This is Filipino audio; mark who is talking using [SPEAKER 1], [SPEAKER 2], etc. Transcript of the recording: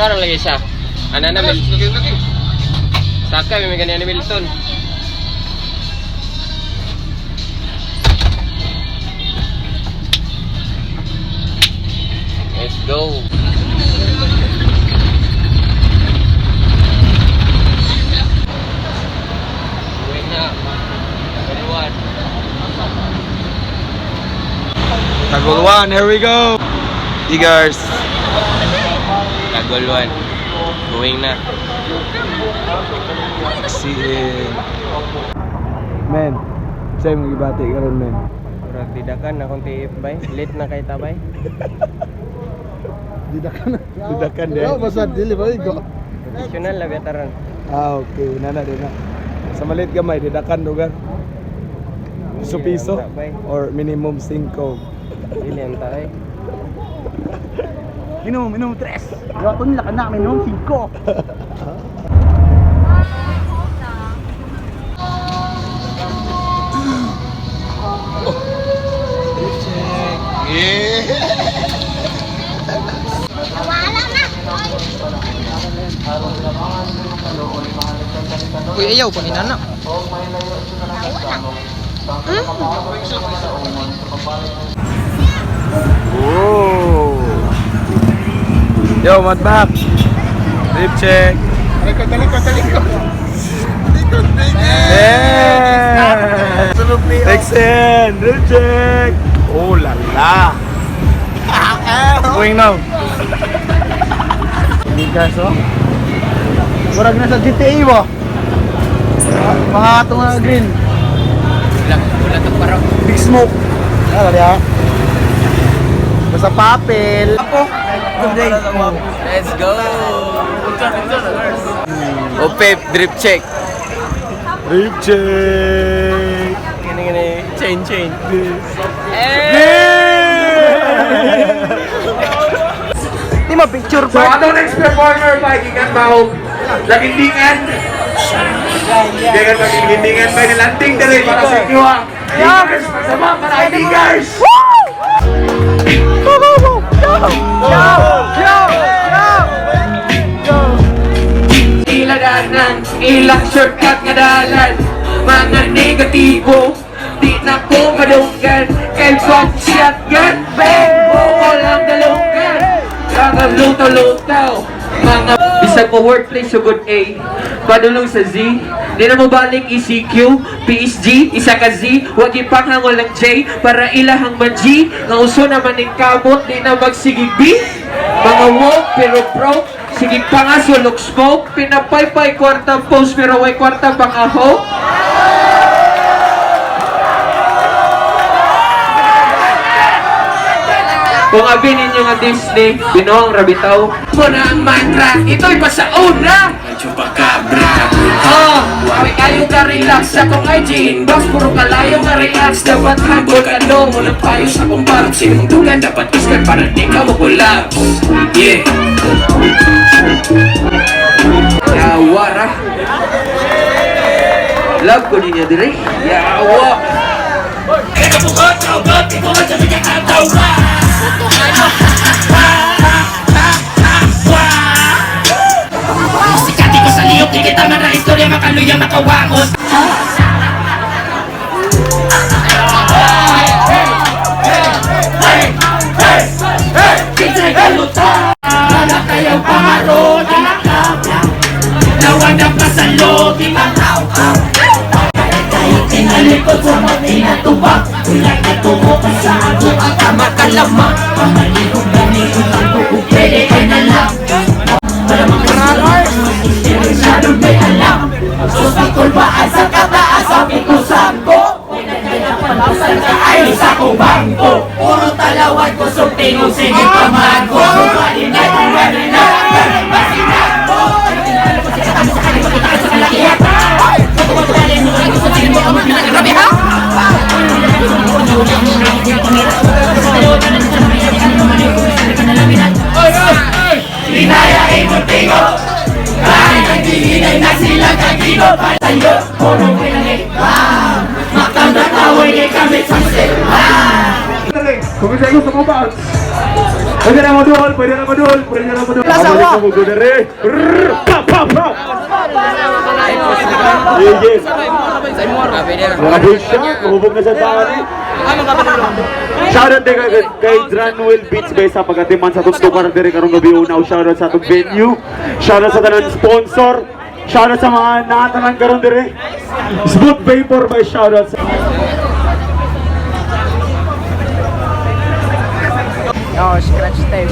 [SPEAKER 1] Karo lagi siya. Ano na Mil? Sakay may ganyan ni Milton. Let's go. Uwi na. Taguluan.
[SPEAKER 2] Taguluan, here we go. Tigers.
[SPEAKER 1] Taguluan. Going na.
[SPEAKER 2] Siin. Men, sa'yo mag-ibati ka rin, men.
[SPEAKER 1] Murag didakan na kung tiip bay. Late na kay tabay.
[SPEAKER 2] Didakan deh.
[SPEAKER 3] Oh, basta delivery ko.
[SPEAKER 1] Professional na veteran.
[SPEAKER 2] Ah, okay. Nana din na. Sa maliit gamay, didakan lugar. Piso-piso or minimum 5.
[SPEAKER 1] Dili ang tayo.
[SPEAKER 2] Minimum 3.
[SPEAKER 3] Wapon nila ka namin noong 5.
[SPEAKER 4] Uy, ayaw pa ni Nana.
[SPEAKER 2] Oh. Yo, Madbak. Rib check.
[SPEAKER 3] Talikod.
[SPEAKER 2] Yeah. Texan, rib check. Oh la la. Going now.
[SPEAKER 3] Bigas, oh. Murag na sa GTA ba? Mga itong green.
[SPEAKER 1] Wala to parang.
[SPEAKER 3] Big smoke. Ano kaya? Basta papel. Apo.
[SPEAKER 1] Let's go. Ope, drip check.
[SPEAKER 2] Rib check.
[SPEAKER 1] Gini. Chain.
[SPEAKER 3] Di mo picture
[SPEAKER 5] So, ano next performer ba? Gikan ba o? Lagindingan? Lagindingan ba? Nilanting dali para sa inyo ha? Tigers! Masama ka na Tigers! Iladanan, ilang shortcut nga dalan. Mga negatibo, di na ko madunggan. Kay pop shotgun, bang! Buko lang dalunggan. Mga lutaw-lutaw, mga bisag mo workplace so good A, padulong sa Z, di na mo balik ECQ, PSG, isa ka Z, wag ipakhangol ng J, para ilahang man G, nga uso naman ng kamot, di na magsigig B, mga woke pero pro, sige pa nga sulok smoke, pinapay-pay kwartang post pero way kwartang pang aho. Kung abin ninyo nga Disney, Binoong Rabitaw. Muna ang mantra, ito'y pasauna! Chupacabra. Awi kayo ka relax sa kong IG inbox, puro kalayo ka relax. Dapat hagol ka no, muna payo sa kong box. Sinong dugan dapat iskan para di ka mag-collapse. Yeah. Yawara. Love ko niya dire. Yawa. Kaya bukod, bukod, bukod sa mga katawa. Sikati ko sa liyok, di kita man na istorya makaluyang makawangon. Kinsay kaluta, wala kayong pangaro, di nakabla. Nawanap ka sa loob, di makaw-aw. Kayo tinalikod sa mga tinatubak. Ulay na tumo ka sa ako ang kamakalamang. Pamalihog na nilong ang bukong pwede ka na lang. Para mga sinalar, masyadong may alam. Susi kulbaan sa kataas, sabi ko sangko. Pinagdanapan ka ay sa kong bangko. Puro talawad ko, tingong sige pamago. Kumain na kung gano'n na masinago. Inayain mo tingo, kahit nagdihinay na sila kagino. Patayo, punong pinangit, makang-datawin kami sa sila. Kung isa gusto mo ba? Pwede na modul, pwede na modul, pwede na modul. Abalik na modul na rin. Pap, pap, pap. Yes. Mga boys siya, mahubog na sa tali. Shoutout din kay Dranwell Beats guys sa pagkatiman sa tustukan ng direk karong gabi unaw. Shoutout sa atong venue. Shoutout sa tanan sponsor. Shoutout sa mga nakatanan karong direk. Smooth Vapor by shoutout sa...
[SPEAKER 4] Oh, scratch tape.